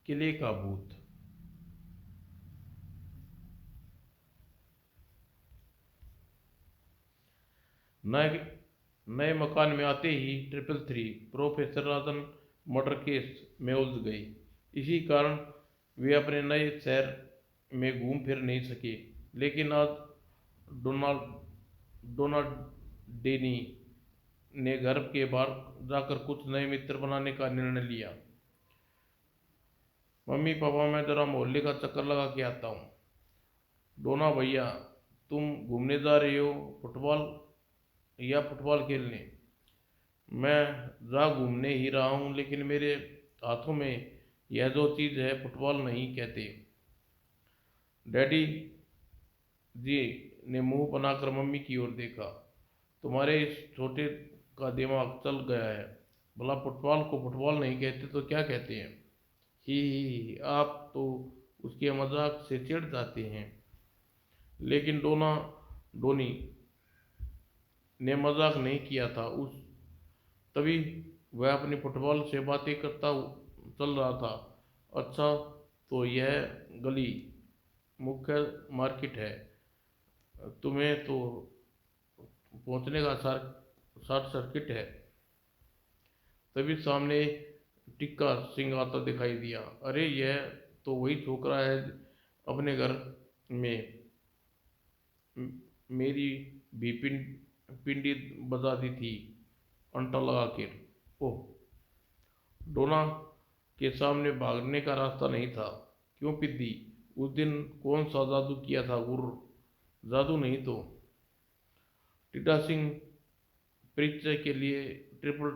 किले का भूत। नए नए मकान में आते ही ट्रिपल थ्री प्रोफेसर राजन मर्डर केस में उलझ गई। इसी कारण वे अपने नए शहर में घूम फिर नहीं सके। लेकिन आज डोनाल्ड डोनाल्ड डेनी ने घर के बाहर जाकर कुछ नए मित्र बनाने का निर्णय लिया। मम्मी पापा, मैं जरा मोहल्ले का चक्कर लगा के आता हूँ। डोना भैया, तुम घूमने जा रहे हो फुटबॉल खेलने? मैं जा घूमने ही रहा हूँ, लेकिन मेरे हाथों में यह जो चीज़ है फुटबॉल नहीं कहते। डैडी जी ने मुंह बनाकर मम्मी की ओर देखा। तुम्हारे इस छोटे का दिमाग चल गया है। भला फुटबॉल को फुटबॉल नहीं कहते तो क्या कहते हैं? ही, आप तो उसके मजाक से चिढ़ जाते हैं। लेकिन डोनी ने मजाक नहीं किया था। उस तभी वह अपनी फुटबॉल से बातें करता चल रहा था। अच्छा, तो यह गली मुख्य मार्केट है। तुम्हें तो पहुंचने का शॉर्ट सर्किट है। तभी सामने टिक्का सिंह आता दिखाई दिया। अरे, यह तो वही छोकरा है अपने घर में मेरी भी पिंडी बजा दी थी अंटा लगा के। ओह, डोना के सामने भागने का रास्ता नहीं था। क्यों पिद्दी? उस दिन कौन सा जादू किया था गुरु? जादू नहीं तो टिड्डा सिंह परिचय के लिए ट्रिपल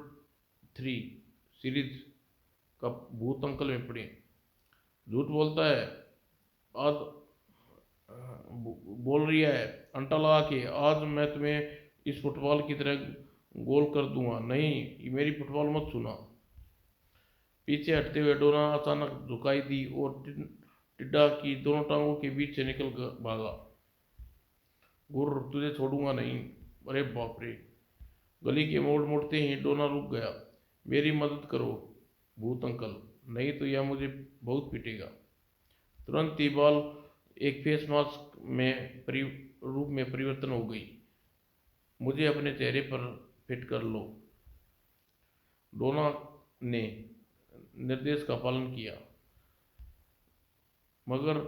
थ्री सीरीज का भूत अंकल में पड़े। झूठ बोलता है। आज बोल रही है अंटा लगा के, आज मैं तुम्हें इस फुटबॉल की तरह गोल कर दूंगा। नहीं, मेरी फुटबॉल मत सुना। पीछे हटते हुए डोना अचानक झुकाई दी और टिड्डा की दोनों टांगों के बीच से निकल भागा। गुर्र, तुझे छोड़ूंगा नहीं। अरे बाप रे! गली के मोड़ मोड़ते ही डोना रुक गया। मेरी मदद करो भूत अंकल, नहीं तो यह मुझे बहुत पीटेगा। तुरंत ही बॉल एक फेस मास्क में रूप में परिवर्तन हो गई। मुझे अपने चेहरे पर फिट कर लो। डोना ने निर्देश का पालन किया। मगर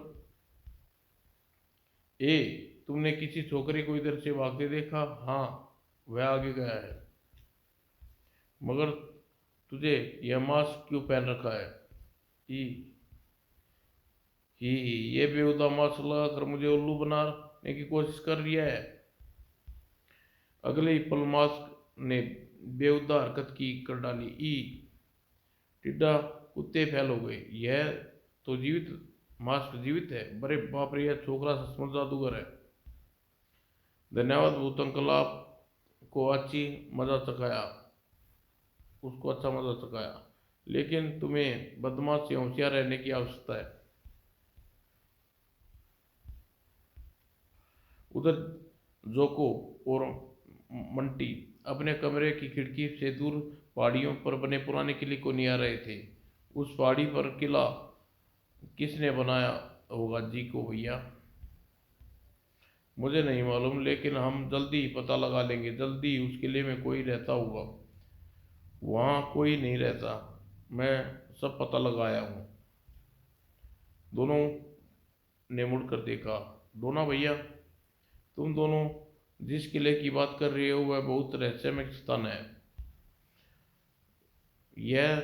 ए, तुमने किसी छोकरे को इधर से भागते देखा? हाँ, वह आगे गया है। मगर तुझे यह मास्क क्यों पहन रखा है? ही ही, ये बेहुदा मास्क लगाकर मुझे उल्लू बनाने की कोशिश कर रही है। अगले ही पल मास्क ने बेहुदा हरकत की कर डाली। टिड्डा कुत्ते फैल हो गए। यह तो जीवित मास्क जीवित है। बड़े बाप रे, यह छोकरा सचमुच जादूगर है। धन्यवाद भूत अंकल, आपको अच्छी मजा चखाया उसको अच्छा मजा चखाया। लेकिन तुम्हें बदमाश से होशियार रहने की आवश्यकता है। उधर जोको और मंटी अपने कमरे की खिड़की से दूर पहाड़ियों पर बने पुराने किले को निहार रहे थे। उस पहाड़ी पर किला किसने बनाया होगा जी को भैया? मुझे नहीं मालूम, लेकिन हम जल्दी ही पता लगा लेंगे। जल्दी उस किले में कोई रहता होगा। वहाँ कोई नहीं रहता, मैं सब पता लगाया हूँ। दोनों ने मुड़कर देखा। डोना भैया, तुम दोनों जिस किले की बात कर रहे हो वह बहुत रहस्यमय स्थान है। यह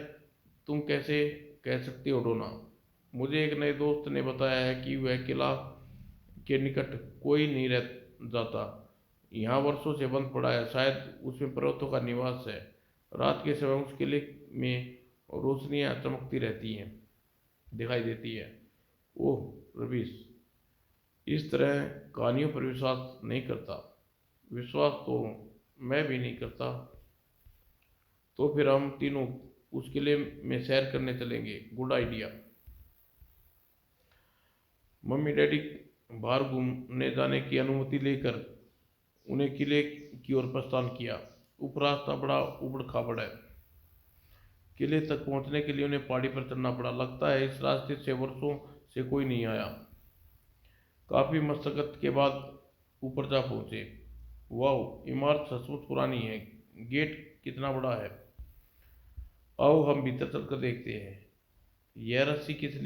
तुम कैसे कह सकते हो डोना? मुझे एक नए दोस्त ने बताया है कि वह किला के निकट कोई नहीं रह जाता। यहाँ वर्षों से बंद पड़ा है। शायद उसमें पर्वतों का निवास है। रात के समय उस किले में रोशनियाँ चमकती रहती हैं, दिखाई देती है। ओह रवीश, इस तरह कहानियों पर विश्वास नहीं करता। विश्वास तो मैं भी नहीं करता। तो फिर हम तीनों उस किले में सैर करने चलेंगे। Good idea. मम्मी डैडी बाहर घूमने जाने की अनुमति लेकर उन्हें किले की ओर प्रस्थान किया। ऊपर रास्ता बड़ा उबड़ खाबड़ है। किले तक पहुंचने के लिए उन्हें पहाड़ी पर चढ़ना पड़ा। लगता है इस रास्ते से वर्षों से कोई नहीं आया। काफी मशक्कत के बाद ऊपर जा पहुंचे। वाह, इमारत सचमुच पुरानी है। गेट कितना बड़ा है। आओ हम भीतर चलकर देखते हैं। यह रस्सी किस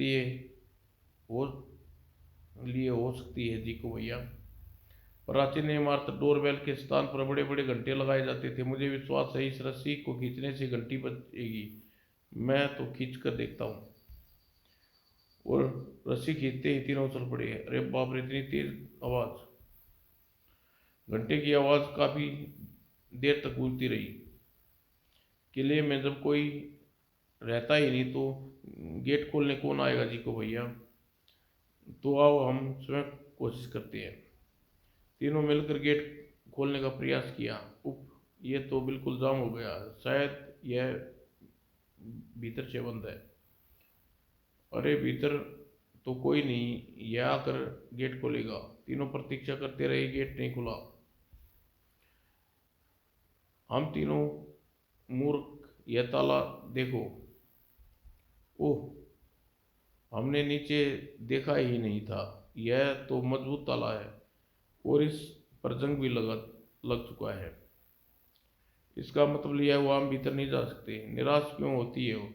हो लिए हो सकती है जी को भैया। प्राचीन इमारत डोरबेल के स्थान पर बड़े बड़े घंटे लगाए जाते थे। मुझे विश्वास है इस रस्सी को खींचने से घंटी बजेगी। मैं तो खींच कर देखता हूँ। और रस्सी खींचते ही तीनों चल पड़े। अरे बाप रे, इतनी तेज आवाज। घंटे की आवाज काफी देर तक गूंजती रही। किले में जब कोई रहता ही नहीं तो गेट खोलने कौन आएगा जी को भैया। तो आओ हम स्वयं कोशिश करते हैं। तीनों मिलकर गेट खोलने का प्रयास किया। उफ, ये तो बिल्कुल जाम हो गया। शायद यह भीतर से बंद है। अरे भीतर तो कोई नहीं, यह आकर गेट खोलेगा। तीनों प्रतीक्षा करते रहे, गेट नहीं खुला। हम तीनों मूर्ख, यह ताला देखो। ओह, हमने नीचे देखा ही नहीं था। यह तो मजबूत ताला है और इस पर जंग भी लग चुका है। इसका मतलब यह हुआ हम भीतर नहीं जा सकते। निराश क्यों होती है वो।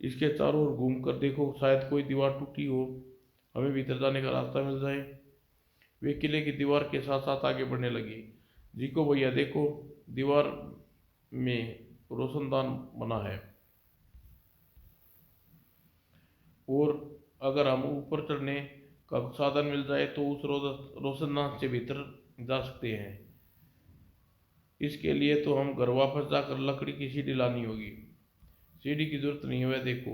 इसके चारों ओर घूम कर देखो, शायद कोई दीवार टूटी हो, हमें भीतर जाने का रास्ता मिल जाए। वे किले की दीवार के साथ साथ आगे बढ़ने लगे। जीको भैया देखो, दीवार में रोशनदान बना है और अगर हम ऊपर चढ़ने का साधन मिल जाए तो उस रोशनदान से भीतर जा सकते हैं। इसके लिए तो हम घर वापस जाकर लकड़ी की सीढ़ी लानी होगी। सीढ़ी की जरूरत नहीं है, वह देखो,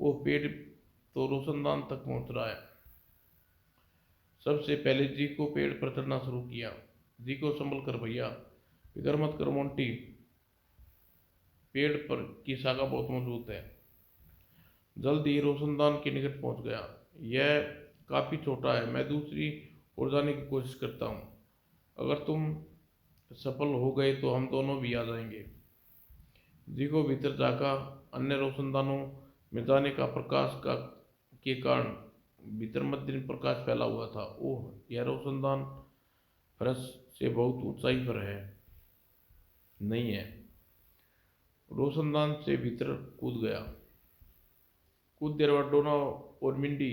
वो पेड़ तो रोशनदान तक पहुंच रहा है। सबसे पहले जी को पेड़ पर चढ़ना शुरू किया। जी को संभल कर भैया, फिक्र मत करो मोंटी, पेड़ पर की शाखा बहुत मजबूत है। जल्द ही रोशनदान के निकट पहुंच गया। यह काफी छोटा है। मैं दूसरी ओर जाने की कोशिश करता हूँ। अगर तुम सफल हो गए तो हम दोनों भी आ जाएंगे। जी को भीतर जाकर अन्य रोशनदानों में जाने का प्रकाश का के कारण भीतर मध्यम प्रकाश फैला हुआ था। ओह, यह रोशनदान फर्श से बहुत ऊंचाई पर है नहीं है। रोशनदान से भीतर कूद गया। कुछ देर बाद डोना और मिंडी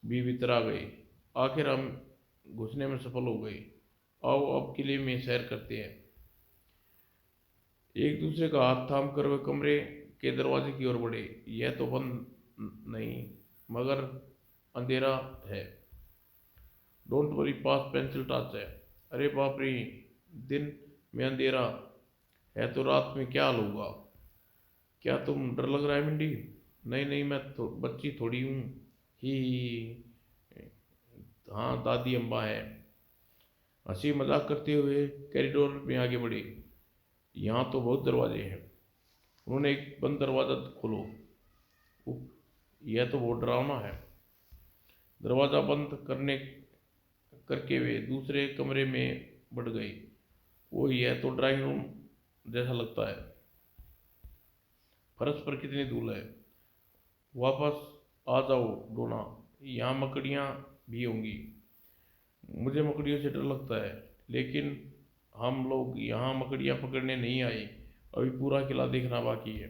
भी भीतर आ गए। आखिर हम घुसने में सफल हो गए। आओ अब किले में सैर करते हैं। एक दूसरे का हाथ थाम कर वे कमरे के दरवाजे की ओर बढ़े। यह तो बंद नहीं, मगर अंधेरा है। Don't worry, pass pencil torch है। अरे बाप रे, दिन में अंधेरा है तो रात में क्या हाल होगा। क्या तुम डर लग रहा है मिंडी। नहीं नहीं, मैं तो बच्ची थोड़ी हूँ। ही हाँ, दादी अम्बा है। हंसी मजाक करते हुए कॉरिडोर में आगे बढ़े। यहाँ तो बहुत दरवाजे हैं। उन्होंने एक बंद दरवाजा खोलो। उफ, यह तो बहुत डरावना है। दरवाजा बंद करके वे दूसरे कमरे में बढ़ गए। वो, यह तो ड्राइंग रूम जैसा लगता है। फर्श पर कितनी धूल है। वापस आ जाओ डोना, यहाँ मकड़ियाँ भी होंगी। मुझे मकड़ियों से डर लगता है, लेकिन हम लोग यहाँ मकड़ियाँ पकड़ने नहीं आए। अभी पूरा किला देखना बाकी है।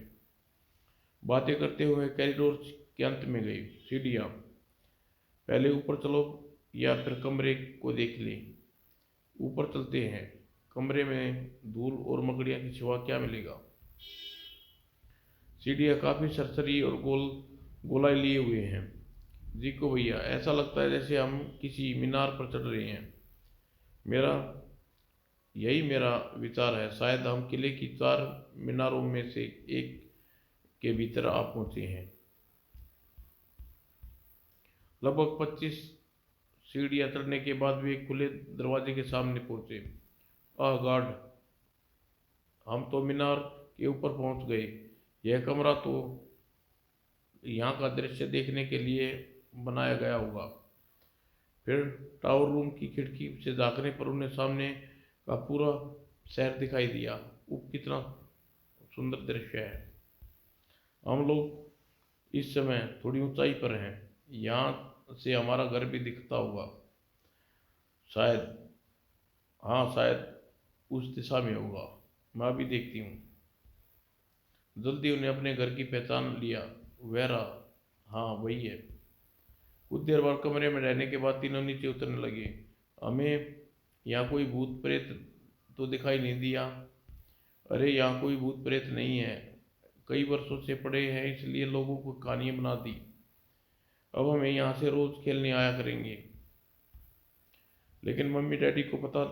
बातें करते हुए कॉरिडोर के अंत में गई। सीढ़ियाँ, पहले ऊपर चलो या फिर कमरे को देख ले। ऊपर चलते हैं। कमरे में धूल और मकड़ियाँ के सिवा क्या मिलेगा। सीढ़ियाँ काफी सरसरी और गोलाई लिए हुए हैं। जी को भैया, ऐसा लगता है जैसे हम किसी मीनार पर चढ़ रहे हैं। मेरा मेरा विचार है। शायद हम किले की 4 मीनारों में से एक के भीतर आ पहुंचे हैं। लगभग 25 सीढ़ियाँ चढ़ने के बाद वे एक खुले दरवाजे के सामने पहुंचे। आह गॉड, हम तो मीनार के ऊपर पहुंच गए। यह कमरा तो यहाँ का दृश्य देखने के लिए बनाया गया होगा। फिर टावर रूम की खिड़की से झांकने पर उन्हें सामने का पूरा शहर दिखाई दिया। वो कितना सुंदर दृश्य है। हम लोग इस समय थोड़ी ऊंचाई पर हैं, यहाँ से हमारा घर भी दिखता होगा। शायद, हाँ शायद उस दिशा में होगा, मैं भी देखती हूँ। जल्दी उन्हें अपने घर की पहचान लिया। वह रहा, हाँ वही है। कुछ देर बाद कमरे में रहने के बाद तीनों नीचे उतरने लगे। हमें यहाँ कोई भूत प्रेत तो दिखाई नहीं दिया। अरे यहाँ कोई भूत प्रेत नहीं है, कई वर्षों से पड़े हैं इसलिए लोगों को कहानियाँ बना दी। अब हमें यहाँ से रोज खेलने आया करेंगे। लेकिन मम्मी डैडी को पता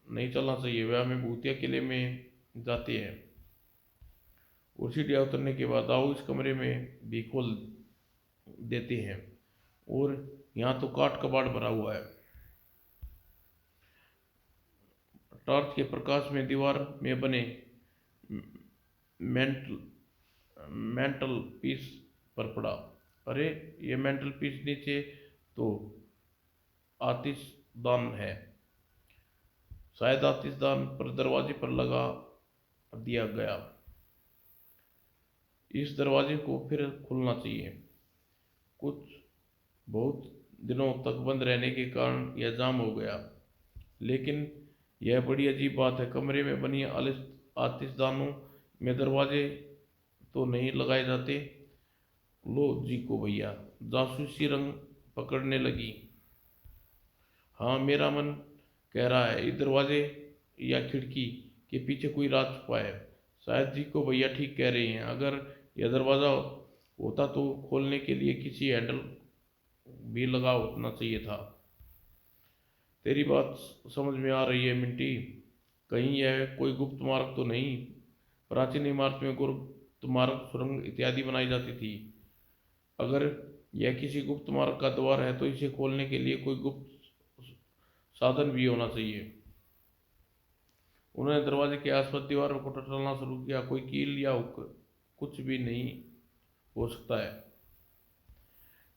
नहीं चलना चाहिए, वह हमें भूतिया किले में जाते हैं। और सीढ़ियाँ उतरने के बाद आओ इस कमरे में भी खोल देते हैं। और यहाँ तो काट कबाड़ भरा हुआ है। टॉर्च के प्रकाश में दीवार में बने मेंटल मेंटल पीस पर पड़ा। अरे ये मेंटल पीस नीचे तो आतिशदान है, शायद आतिशदान पर दरवाजे पर लगा दिया गया। इस दरवाजे को फिर खुलना चाहिए। कुछ बहुत दिनों तक बंद रहने के कारण यह जाम हो गया। लेकिन यह बड़ी अजीब बात है, कमरे में बनी आतिशदानों में दरवाजे तो नहीं लगाए जाते। लो जी को भैया, जासूसी रंग पकड़ने लगी। हाँ मेरा मन कह रहा है इस दरवाजे या खिड़की के पीछे कोई राज छुपा है। शायद जी को भैया ठीक कह रही हैं, अगर यह दरवाज़ा होता तो खोलने के लिए किसी हैंडल भी लगा होना चाहिए था। तेरी बात समझ में आ रही है मिंटी, कहीं यह कोई गुप्त मार्ग तो नहीं। प्राचीन इमारत में गुप्त मार्ग, सुरंग इत्यादि बनाई जाती थी। अगर यह किसी गुप्त मार्ग का द्वार है तो इसे खोलने के लिए कोई गुप्त साधन भी होना चाहिए। उन्होंने दरवाजे के आसपास दीवार को टटोलना शुरू किया। कोई कील या हुक, कुछ भी नहीं हो सकता है।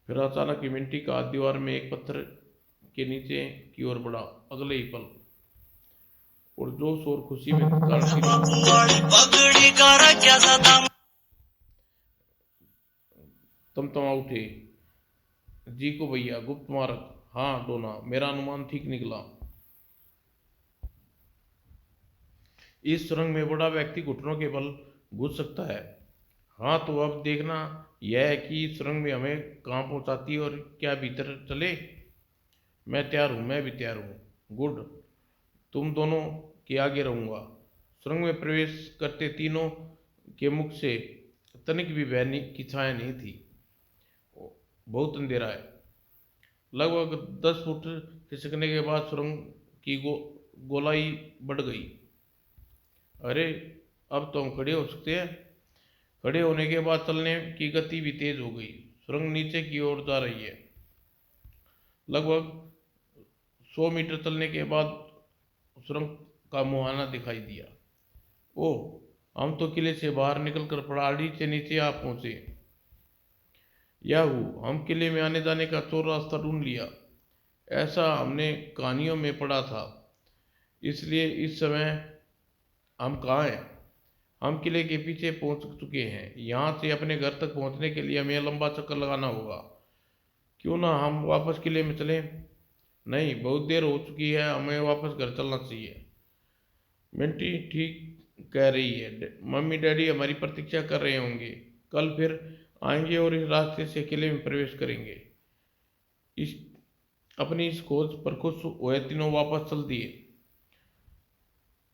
फिर अचानक मिंटी का हाथ दीवार में एक पत्थर के नीचे की ओर बढ़ा। अगले ही पल और जोश और खुशी में तमतमा उठे। जी को भैया, गुप्त मार्ग, हाँ डोना, मेरा अनुमान ठीक निकला। इस सुरंग में बड़ा व्यक्ति घुटनों के बल घुस सकता है। हाँ तो अब देखना यह है कि इस सुरंग में हमें कहाँ पहुँचाती है और क्या भीतर चले। मैं तैयार हूँ, मैं भी तैयार हूँ। गुड, तुम दोनों के आगे रहूँगा। सुरंग में प्रवेश करते तीनों के मुख से तनिक भी भय की छाया नहीं थी। बहुत अंधेरा है। लगभग 10 फुट खिसकने के बाद सुरंग की गोलाई बढ़ गई। अरे अब तो हम खड़े हो सकते हैं। खड़े होने के बाद चलने की गति भी तेज हो गई। सुरंग नीचे की ओर जा रही है। लगभग 100 मीटर चलने के बाद सुरंग का मुहाना दिखाई दिया। ओह, हम तो किले से बाहर निकलकर पहाड़ी से नीचे आ पहुंचे। याहू, हम किले में आने जाने का चोर रास्ता ढूंढ लिया, ऐसा हमने कहानियों में पढ़ा था। इसलिए इस समय हम कहाँ हैं? हम किले के पीछे पहुंच चुके हैं। यहाँ से अपने घर तक पहुंचने के लिए हमें लंबा चक्कर लगाना होगा। क्यों ना हम वापस किले में चलें? नहीं, बहुत देर हो चुकी है, हमें वापस घर चलना चाहिए। मिंटी ठीक कह रही है, मम्मी डैडी हमारी प्रतीक्षा कर रहे होंगे। कल फिर आएंगे और इस रास्ते से किले में प्रवेश करेंगे। इस अपनी इस खोज पर खुश हुए तीनों वापस चल दिए।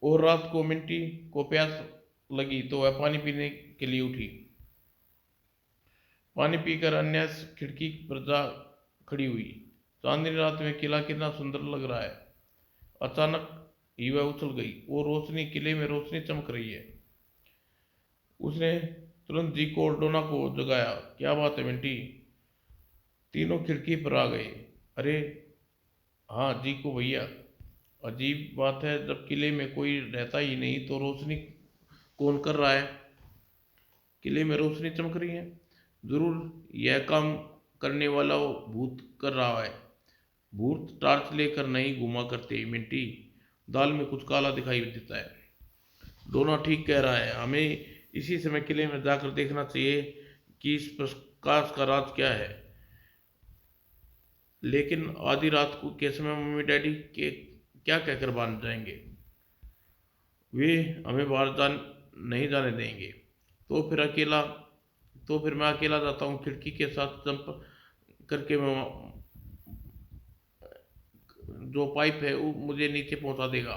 और रात को मिंटी को प्यास लगी तो वह पानी पीने के लिए उठी। पानी पीकर अन्यास खिड़की पर जा खड़ी हुई। चांदनी रात में किला कितना सुंदर लग रहा है। अचानक ही वह उछल गई और रोशनी, किले में रोशनी चमक रही है। उसने तुरंत जी को और डोना को जगाया। क्या बात है मिंटी? तीनों खिड़की पर आ गए। अरे हाँ जी को भैया, अजीब बात है, जब किले में कोई रहता ही नहीं तो रोशनी कौन कर रहा है? किले में रोशनी चमक रही है, जरूर यह काम करने वाला वो भूत कर रहा है। भूत टॉर्च लेकर नहीं घुमा करते मिंटी, दाल में कुछ काला दिखाई देता है। डोना ठीक कह रहा है, हमें इसी समय किले में जाकर देखना चाहिए। कि इस प्रकाश का राज क्या है। लेकिन आधी रात को के समय मम्मी डैडी के क्या कहकर बांध जाएंगे। वे हमें बाहर नहीं जाने देंगे। तो फिर अकेला तो फिर मैं अकेला जाता हूँ, खिड़की के साथ जंप करके मैं जो पाइप है वो मुझे नीचे पहुंचा देगा।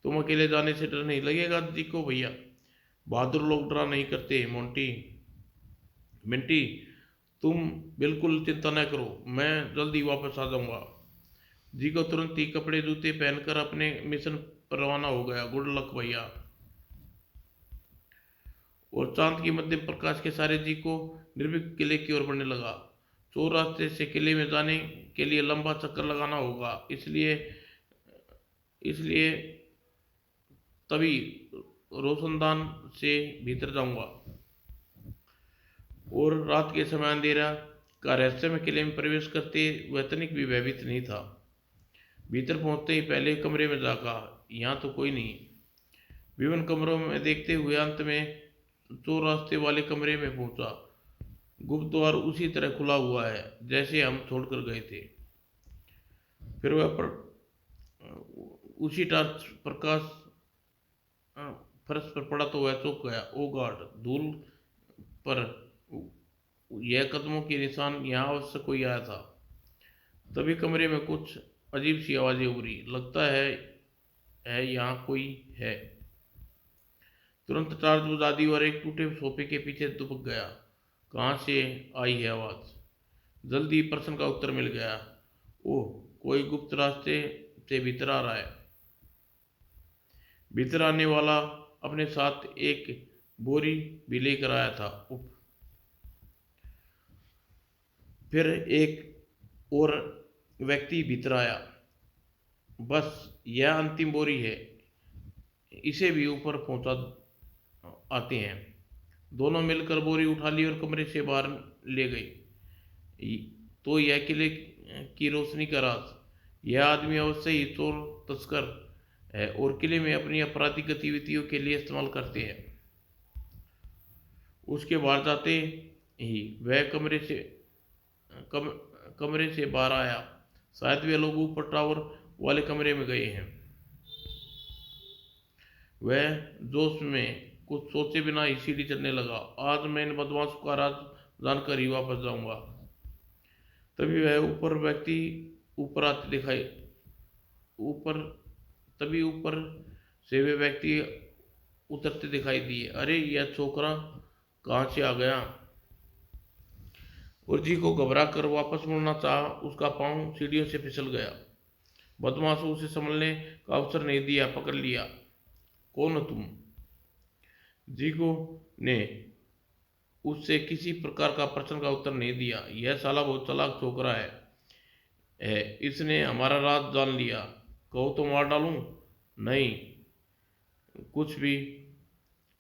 तुम अकेले जाने से डर नहीं लगेगा जी को भैया? बहादुर लोग डरा नहीं करते मोंटी। मिंटी, तुम बिल्कुल चिंता न करो, मैं जल्दी वापस आ जाऊंगा। जी को तुरंत ही कपड़े जूते पहनकर अपने मिशन पर रवाना हो गया। गुड लक भैया। और चांद की मध्यम प्रकाश के सारे जी को निर्भीक किले की ओर बढ़ने लगा। चोर रास्ते से किले में जाने के लिए लंबा चक्कर लगाना होगा, इसलिए इसलिए तभी रोशनदान से भीतर जाऊंगा। और रात के समय अंधेरा का रहस्य में किले में प्रवेश करते वह तनिक भी भयभीत नहीं था। भीतर पहुंचते ही पहले कमरे में जागा, यहाँ तो कोई नहीं। विभिन्न कमरों में देखते हुए अंत में चोर रास्ते वाले कमरे में पहुंचा। गुप्त द्वार उसी तरह खुला हुआ है जैसे हम छोड़कर गए थे। फिर वह उसी टॉर्च प्रकाश फर्श पर पड़ा तो वह चौंक गया। ओ गॉड, धूल पर यह कदमों के निशान, यहाँ अवश्य कोई आया था। तभी कमरे में कुछ अजीब सी आवाजें उभरी। लगता है यहाँ कोई है। तुरंत टॉर्च बुझा दी और एक टूटे सोफे के पीछे दुबक गया। कहाँ से आई है आवाज? जल्दी प्रश्न का उत्तर मिल गया। ओह, कोई गुप्त रास्ते से भीतर आ रहा है। भीतर आने वाला अपने साथ एक बोरी भी लेकर आया था। उफ। फिर एक और व्यक्ति भीतर आया। बस यह अंतिम बोरी है, इसे भी ऊपर पहुंचा आते हैं। दोनों मिलकर बोरी उठा ली और कमरे से बाहर ले गई। तो यह किले की रोशनी का राज। यह आदमी अवश्य ही चोर तस्कर है और किले में अपनी आपराधिक गतिविधियों के लिए इस्तेमाल करते हैं। उसके बाहर जाते ही वह कम, कमरे से बाहर आया। शायद वे लोग ऊपर टावर वाले कमरे में गए हैं। वह जोश में कुछ सोचे बिना ही सीढ़ी चढ़ने लगा। आज मैं इन बदमाशों का राज जानकर ही वापस जाऊंगा। तभी वह ऊपर आते दिखाई ऊपर तभी ऊपर से वे व्यक्ति उतरते दिखाई दिए। अरे, यह छोकरा कहाँ से आ गया? उर्जी को घबरा कर वापस मुड़ना चाहा, उसका पांव सीढ़ियों से फिसल गया। बदमाशों उसे संभलने का अवसर नहीं दिया, पकड़ लिया। कौन हो तुम? जीगो ने उससे किसी प्रकार का प्रश्न का उत्तर नहीं दिया। यह साला बहुत चालाक छोकरा है, इसने हमारा राज जान लिया। कहो तो मार डालूं? नहीं, कुछ भी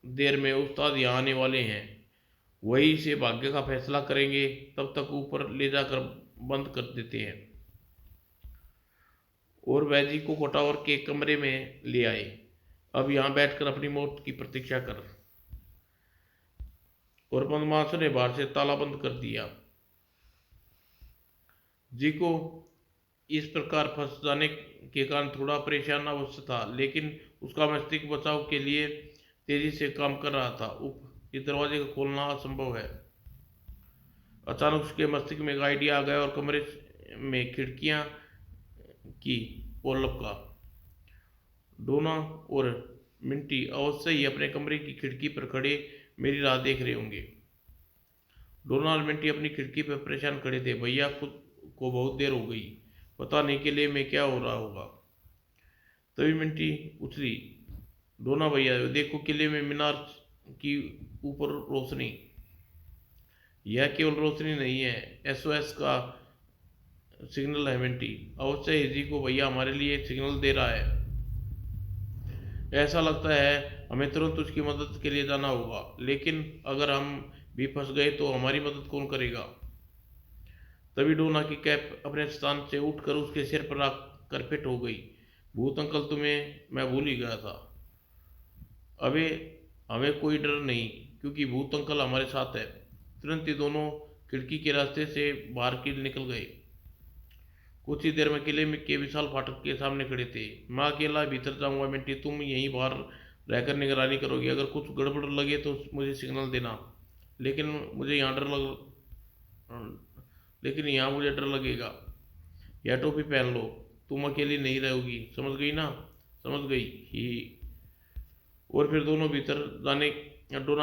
देर में उस्ताद यहाँ आने वाले हैं, वही से भाग्य का फैसला करेंगे। तब तक ऊपर ले जाकर बंद कर देते हैं। और वैजी को कोटावर के कमरे में ले आए। अब यहाँ बैठकर अपनी मौत की प्रतीक्षा कर। और बदमाश ने बाहर से ताला बंद कर दिया। जी को इस प्रकार फंस जाने के कारण थोड़ा परेशान अवश्य था, लेकिन उसका मस्तिष्क बचाव के लिए तेजी से काम कर रहा था। इस दरवाजे को खोलना असंभव है। अचानक उसके मस्तिष्क में एक आइडिया आ गया और कमरे में खिड़कियां की ओर लपका। डोना और मिंटी अवश्य ही अपने कमरे की खिड़की पर खड़े मेरी राह देख रहे होंगे। डोना और मिंटी अपनी खिड़की पर परेशान खड़े थे। भैया खुद को बहुत देर हो गई, पता नहीं किले में क्या हो रहा होगा। तभी मिंटी उछली। डोना भैया देखो, किले में मीनार की ऊपर रोशनी। यह केवल रोशनी नहीं है, एसओएस का सिग्नल है मिंटी। अवश्य ही जी को भैया हमारे लिए सिग्नल दे रहा है। ऐसा लगता है हमें तुरंत उसकी मदद के लिए जाना होगा, लेकिन अगर हम भी फंस गए तो हमारी मदद कौन करेगा? तभी डोना की कैप अपने स्थान से उठकर उसके सिर पर आकर फिट हो गई। भूत अंकल, तुम्हें मैं भूल ही गया था। अबे, हमें कोई डर नहीं, क्योंकि भूत अंकल हमारे साथ है। तुरंत ही दोनों खिड़की के रास्ते से बाहर की निकल गए। कुछ ही देर में किले में के विशाल फाटक के सामने खड़े थे। मैं अकेला भीतर जाऊंगा मिंटी, तुम यहीं बाहर रहकर निगरानी करोगी। अगर कुछ गड़बड़ लगे तो मुझे सिग्नल देना। लेकिन मुझे यहाँ डर लग लेकिन यहाँ मुझे डर लगेगा। यह टोपी पहन लो, तुम अकेली नहीं रहोगी, समझ गई ना? समझ गई ही। और फिर डोना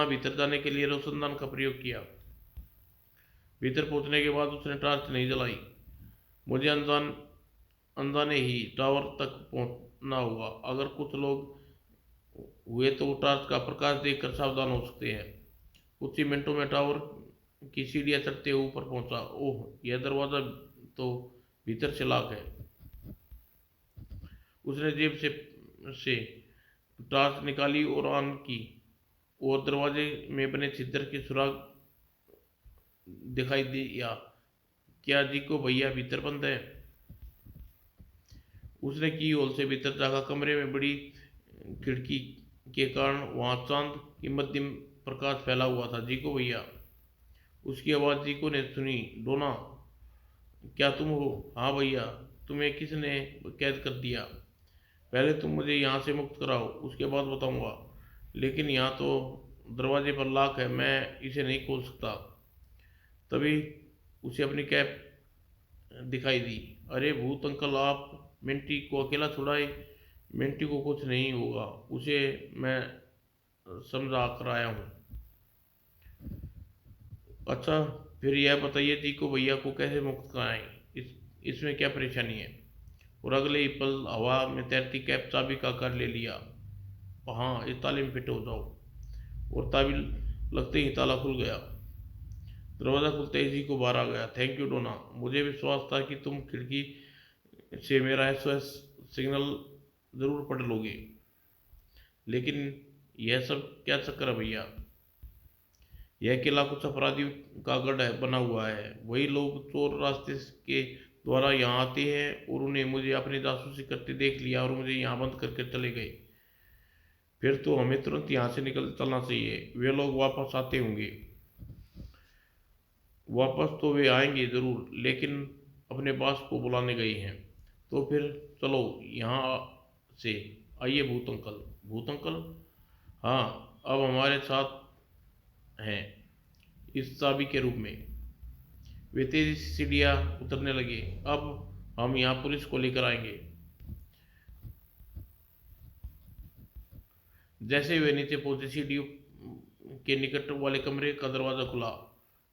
भीतर जाने के लिए रोशनदान का प्रयोग किया। भीतर पहुंचने के बाद उसने टॉर्च नहीं जलाई। मुझे अनजाने ही टावर तक पहुंचना होगा। अगर कुछ लोग हुए तो टॉर्च का प्रकाश देखकर सावधान हो सकते हैं। कुछ ही मिनटों में टावर की सीढ़ियां चढ़ते ऊपर पहुंचा। ओह, यह दरवाजा तो भीतर से लॉक है। उसने जेब से टॉर्च निकाली और ऑन की, और दरवाजे में बने छिद्र के सुराग दिखाई दिया। क्या जी को भैया भीतर बंद है? उसने की होल से भीतर झाँका। कमरे में बड़ी खिड़की के कारण वहां चांद की मध्यम प्रकाश फैला हुआ था। जी को भैया, उसकी आवाज़ जीको ने सुनी। डोना, क्या तुम हो? हाँ भैया। तुम्हें किसने कैद कर दिया? पहले तुम मुझे यहाँ से मुक्त कराओ, उसके बाद बताऊंगा। लेकिन यहाँ तो दरवाजे पर लॉक है, मैं इसे नहीं खोल सकता। तभी उसे अपनी कैप दिखाई दी। अरे भूत अंकल, आप मिंटी को अकेला छुड़ाए। मिंटी को कुछ नहीं होगा, उसे मैं समझा कर आया हूँ। अच्छा, फिर यह बताइए जी को भैया को कैसे मुक्त कराएं? इसमें क्या परेशानी है? और अगले ही पल हवा में तैरती कैप चाबी का आकार ले लिया। हाँ, इस ताले में फिट हो जाओ। और ताबी लगते ही ताला खुल गया। दरवाज़ा खुलते ही जी को बाहर आ गया। थैंक यू डोना, मुझे विश्वास था कि तुम खिड़की से मेरा SOS सिग्नल ज़रूर पढ़ लोगे। लेकिन यह सब क्या चक्कर है भैया? यह किला कुछ अपराधियों का गढ़ बना हुआ है। वही लोग चोर रास्ते के द्वारा यहाँ आते हैं, और उन्हें मुझे अपनी जासूसी करते देख लिया और मुझे यहाँ बंद करके चले गए। फिर तो हमें तुरंत यहाँ से निकल चलना चाहिए। वे लोग वापस आते होंगे। वापस तो वे आएंगे ज़रूर, लेकिन अपने बॉस को बुलाने गए हैं। तो फिर चलो यहाँ से। आइए भूत अंकल। भूत अंकल? हाँ, अब हमारे साथ हैं इस चाबी के रूप में। वे तेजी से सीढ़ियाँ उतरने लगे। अब हम यहाँ पुलिस को लेकर आएंगे। जैसे वे नीचे पहुंचे, सीढ़ियों के निकट वाले कमरे का दरवाज़ा खुला।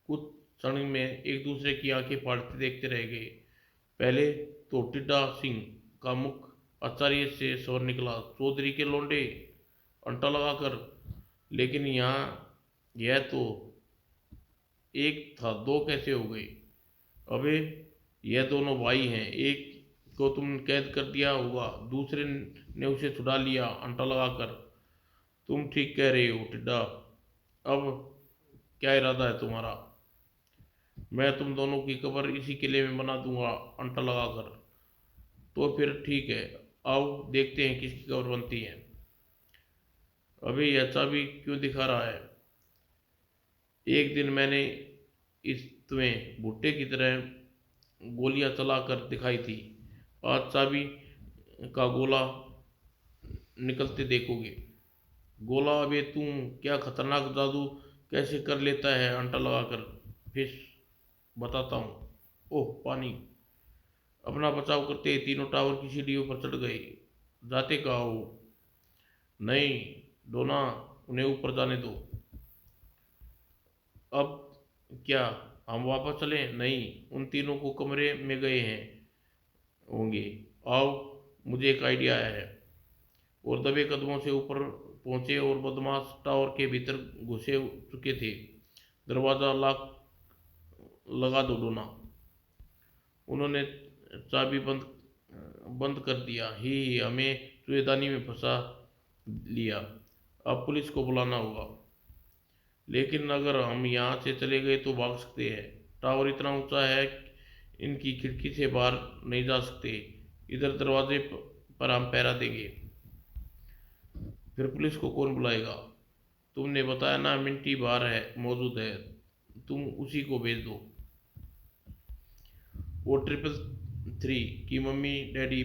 कुछ क्षण में एक दूसरे की आंखें फाड़ते देखते रह गए। पहले तो टिड्डा सिंह का मुख आश्चर्य से सवर निकला। चौधरी के लौंडे, अंटा लगाकर। लेकिन यहाँ यह तो एक था, दो कैसे हो गए? अबे, यह दोनों भाई हैं। एक को तुम कैद कर दिया होगा, दूसरे ने उसे छुड़ा लिया अंटा लगाकर। तुम ठीक कह रहे हो टिड्डा। अब क्या इरादा है तुम्हारा? मैं तुम दोनों की कब्र इसी किले में बना दूंगा अंटा लगाकर। तो फिर ठीक है, आओ देखते हैं किसकी कब्र बनती है। अबे, यह चाबी क्यों दिखा रहा है? एक दिन मैंने इस तुम्हें भुट्टे की तरह गोलियां चलाकर दिखाई थी। आज चाबी का गोला निकलते देखोगे। गोला? अबे तुम क्या खतरनाक जादू कैसे कर लेता है अंटा लगाकर? फिर बताता हूँ। ओह, पानी! अपना बचाव करते ही तीनों टावर की सीढ़ियों पर चढ़ गए। जाते कहाँ हो? नहीं डोना, उन्हें ऊपर जाने दो। अब क्या हम वापस चलें? नहीं, उन तीनों को कमरे में गए हैं होंगे। आओ, मुझे एक आइडिया आया है। और दबे कदमों से ऊपर पहुंचे और बदमाश टावर के भीतर घुसे चुके थे। दरवाज़ा लॉक लगा दो डोना। उन्होंने चाबी बंद बंद कर दिया। ही, हमें चूहेदानी में फंसा लिया। अब पुलिस को बुलाना होगा। लेकिन अगर हम यहाँ से चले गए तो भाग सकते हैं। टावर इतना ऊंचा है, इनकी खिड़की से बाहर नहीं जा सकते। इधर दरवाजे पर हम पहरा देंगे। फिर पुलिस को कौन बुलाएगा? तुमने बताया ना मिंटी बाहर है, मौजूद है। तुम उसी को भेज दो। वो ट्रिपल थ्री की मम्मी डैडी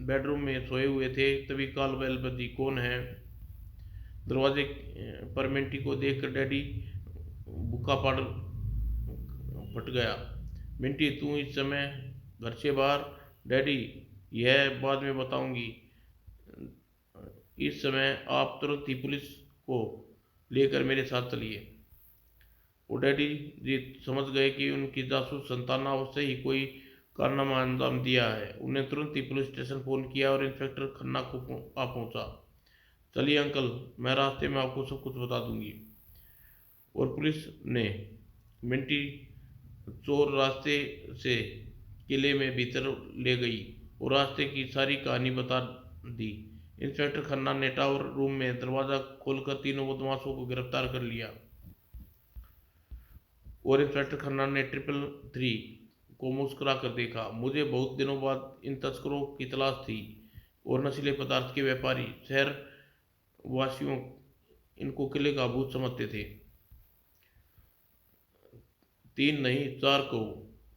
बेडरूम में सोए हुए थे, तभी कॉल बेल बजी। कौन है? दरवाजे पर मिंटी को देखकर डैडी भूखा पड़ फट गया। मिंटी, तू इस समय घर से बाहर? डैडी, यह बाद में बताऊंगी, इस समय आप तुरंत ही पुलिस को लेकर मेरे साथ चलिए। वो डैडी जी समझ गए कि उनकी जासूस संतानावस्था ही कोई कारनामा अंजाम दिया है। उन्हें तुरंत ही पुलिस स्टेशन फोन किया और इंस्पेक्टर खन्ना को आ पहुंचा। चलिए अंकल, मैं रास्ते में आपको सब कुछ बता दूंगी। और पुलिस ने मिंटी चोर रास्ते से किले में भीतर ले गई और रास्ते की सारी कहानी बता दी। इंस्पेक्टर खन्ना ने टावर रूम में दरवाजा खोलकर तीनों बदमाशों को गिरफ्तार कर लिया। और इंस्पेक्टर खन्ना ने ट्रिपल थ्री को मुस्कुरा कर देखा। मुझे बहुत दिनों बाद इन तस्करों की तलाश थी, और नशीले पदार्थ के व्यापारी शहर वासियों इनको किले का भूत समझते थे। 3 नहीं 4 को।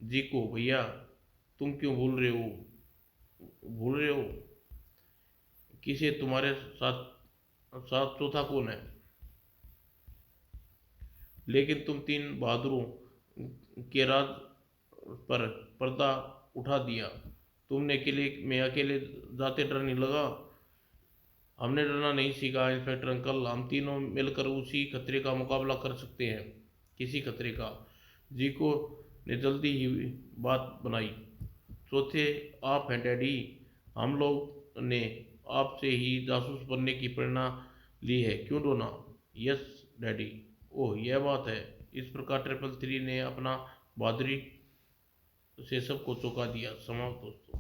जी को। भैया, तुम क्यों भूल रहे हो? किसे? तुम्हारे साथ साथ चौथा कौन है? लेकिन तुम 3 बहादुरों के राज पर पर्दा उठा दिया। तुमने किले में अकेले जाते डर नहीं लगा? हमने डरना नहीं सीखा इंस्पेक्टर अंकल, हम तीनों मिलकर उसी खतरे का मुकाबला कर सकते हैं। किसी खतरे का? जीको ने जल्दी ही बात बनाई। चौथे आप हैं डैडी। हम लोग ने आपसे ही जासूस बनने की प्रेरणा ली है, क्यों डोना? Yes daddy. ओह, यह बात है। इस प्रकार ट्रिपल थ्री ने अपना बहादुरी से सबको चौंका दिया। समाप्त दोस्तों।